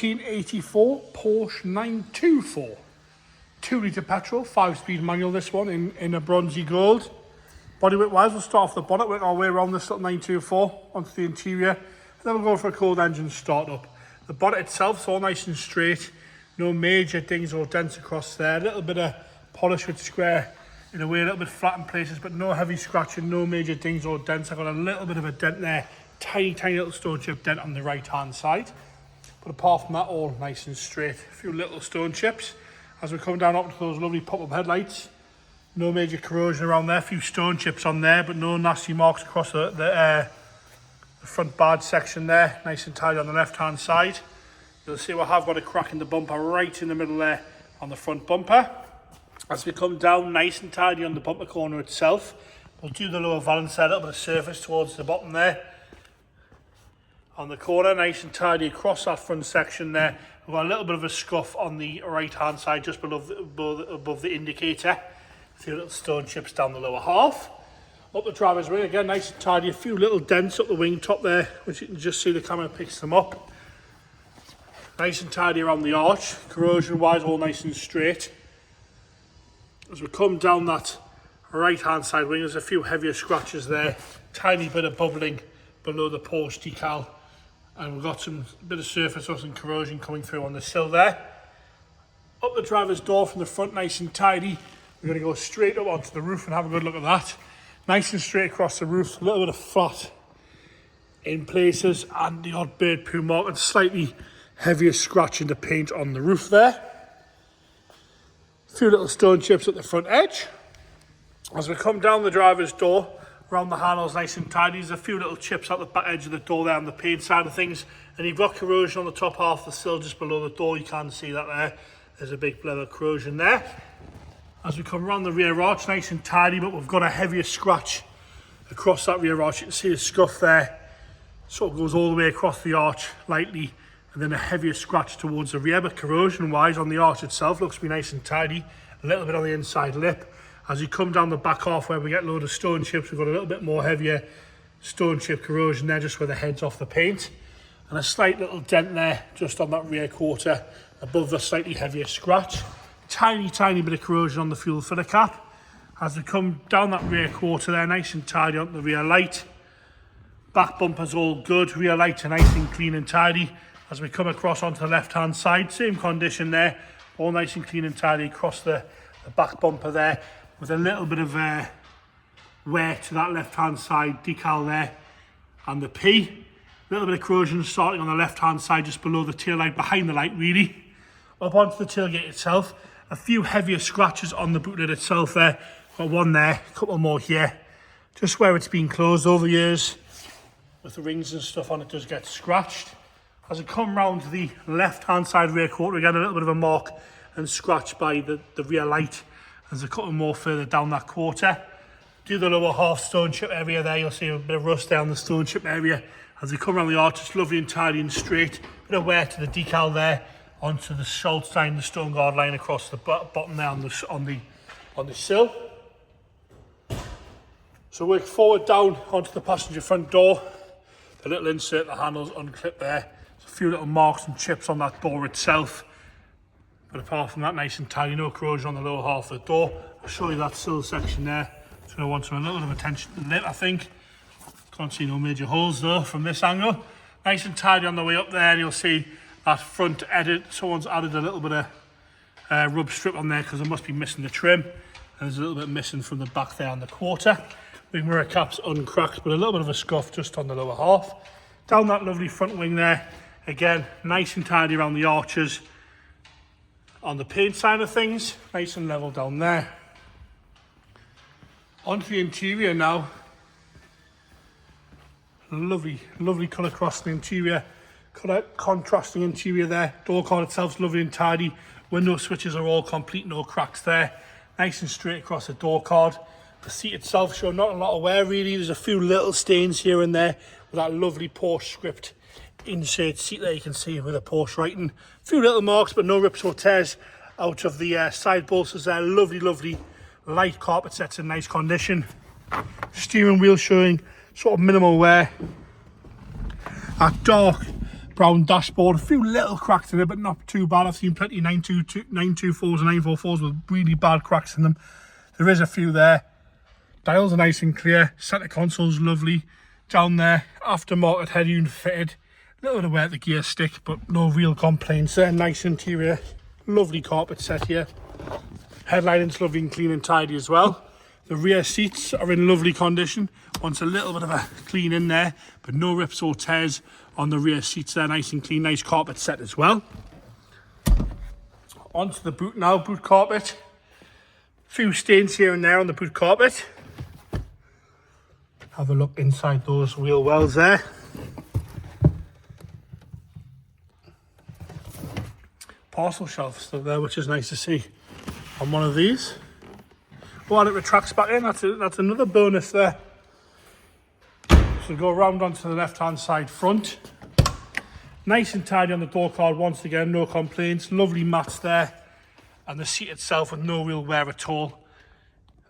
1984 Porsche 924. 2-litre petrol, 5-speed manual, this one in a bronzy gold. Bodywork wise, we'll start off the bonnet, work our way around this little 924 onto the interior, and then we'll go for a cold engine start up. The bonnet itself is all nice and straight, no major dings or dents across there. A little bit of polish with square in a way, a little bit flat in places, but no heavy scratching, no major dings or dents. I've got a little bit of a dent there, tiny little stone chip dent on the right hand side. But apart from that, all nice and straight. A few little stone chips as we come down up to those lovely pop-up headlights. No major corrosion around there, a few stone chips on there, but no nasty marks across the front badge section there. Nice and tidy on the left-hand side. You'll see we have got a crack in the bumper right in the middle there on the front bumper. As we come down, nice and tidy on the bumper corner itself. We'll do the lower valance there, a little bit of surface towards the bottom there. On the corner, nice and tidy across that front section there. We've got a little bit of a scuff on the right-hand side, just above the indicator. A few little stone chips down the lower half. Up the driver's wing, again, nice and tidy. A few little dents up the wing top there, which you can just see the camera picks them up. Nice and tidy around the arch. Corrosion-wise, all nice and straight. As we come down that right-hand side wing, there's a few heavier scratches there. Tiny bit of bubbling below the Porsche decal. And we've got some bit of surface rust and corrosion coming through on the sill there. Up the driver's door from the front, nice and tidy. We're going to go straight up onto the roof and have a good look at that. Nice and straight across the roof, a little bit of flat in places, and the odd bird poo mark and slightly heavier scratch in the paint on the roof there. A few little stone chips at the front edge. As we come down the driver's door, around the handles nice and tidy, there's a few little chips at the back edge of the door there on the paint side of things, and you've got corrosion on the top half of the sill just below the door. You can see that there. There's a big level of corrosion there. As we come around the rear arch, nice and tidy, but we've got a heavier scratch across that rear arch. You can see the scuff there, sort of goes all the way across the arch lightly, and then a heavier scratch towards the rear, but corrosion-wise on the arch itself looks to be nice and tidy. A little bit on the inside lip. As you come down the back half where we get a load of stone chips, we've got a little bit more heavier stone chip corrosion there, just where the head's off the paint. And a slight little dent there, just on that rear quarter, above the slightly heavier scratch. Tiny bit of corrosion on the fuel filler cap. As we come down that rear quarter there, nice and tidy on the rear light. Back bumper's all good, rear lights are nice and clean and tidy. As we come across onto the left-hand side, same condition there, all nice and clean and tidy across the back bumper there, with a little bit of wear to that left-hand side decal there, and the P. A little bit of corrosion starting on the left-hand side, just below the tail light, behind the light really. Up onto the tailgate itself, a few heavier scratches on the boot lid itself there. Got one there, a couple more here. Just where it's been closed over years, with the rings and stuff on it, does get scratched. As I come round to the left-hand side rear quarter, again a little bit of a mark and scratch by the rear light. There's a couple more further down that quarter. Do the lower half stone chip area there, you'll see a bit of rust down the stone chip area. As we come around the arch, it's lovely and tidy and straight. Bit of wear to the decal there, onto the Schultz line, the stone guard line across the bottom there on the sill. So work forward down onto the passenger front door. The little insert, the handles unclipped there. There's a few little marks and chips on that door itself. But apart from that, nice and tidy, no corrosion on the lower half of the door. I'll show you that sill section there. It's going to want a little bit of attention to the lip, I think. Can't see no major holes though from this angle. Nice and tidy on the way up there, and you'll see that front edit. Someone's added a little bit of rub strip on there because it must be missing the trim. And there's a little bit missing from the back there on the quarter. Big mirror cap's uncracked, but a little bit of a scuff just on the lower half. Down that lovely front wing there, again, nice and tidy around the arches. On the paint side of things, nice and level down there. Onto the interior now. Lovely colour across the interior. Colour contrasting interior there. Door card itself's lovely and tidy. Window switches are all complete, no cracks there. Nice and straight across the door card. The seat itself showing not a lot of wear really. There's a few little stains here and there with that lovely Porsche script insert seat there, you can see with a Porsche writing. A few little marks, but no rips or tears out of the side bolsters there. Lovely light carpet sets in nice condition. Steering wheel showing sort of minimal wear. That dark brown dashboard. A few little cracks in it, but not too bad. I've seen plenty of 924s and 944s with really bad cracks in them. There is a few there. Dials are nice and clear. Centre console's lovely. Down there, aftermarket head unit fitted. A little bit of wear at the gear stick, but no real complaints there. Nice interior. Lovely carpet set here. Headlining's lovely and clean and tidy as well. The rear seats are in lovely condition. Wants a little bit of a clean in there, but no rips or tears on the rear seats there. Nice and clean, nice carpet set as well. Onto the boot now, boot carpet. Few stains here and there on the boot carpet. Have a look inside those wheel wells there. Parcel shelf still there, which is nice to see on one of these. Oh, and it retracts back in. That's another bonus there. So go around onto the left hand side front. Nice and tidy on the door card once again, no complaints. Lovely mats there, and the seat itself with no real wear at all.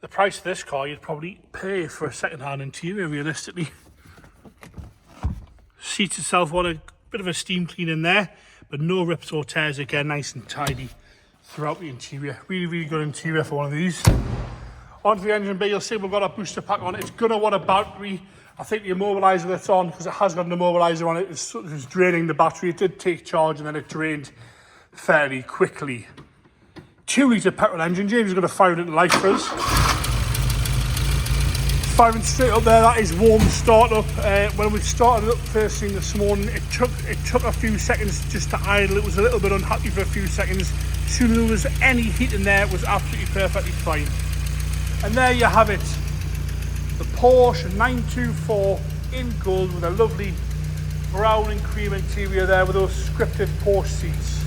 The price of this car you'd probably pay for a second-hand interior realistically. Seats itself want a bit of a steam clean in there, but no rips or tears again, nice and tidy throughout the interior. Really good interior for one of these. Onto the engine bay, you'll see we've got a booster pack on it. It's gonna want a battery. I think the immobiliser that's on, because it has got an immobiliser on it, is draining the battery. It did take charge and then it drained fairly quickly. 2-litre petrol engine. James is going to fire it into life for us. Firing straight up there, that is warm start up. When we started up first thing this morning, it took a few seconds just to idle. It was a little bit unhappy for a few seconds. As soon as there was any heat in there, it was absolutely perfectly fine. And there you have it. The Porsche 924 in gold with a lovely brown and cream interior there with those scripted Porsche seats.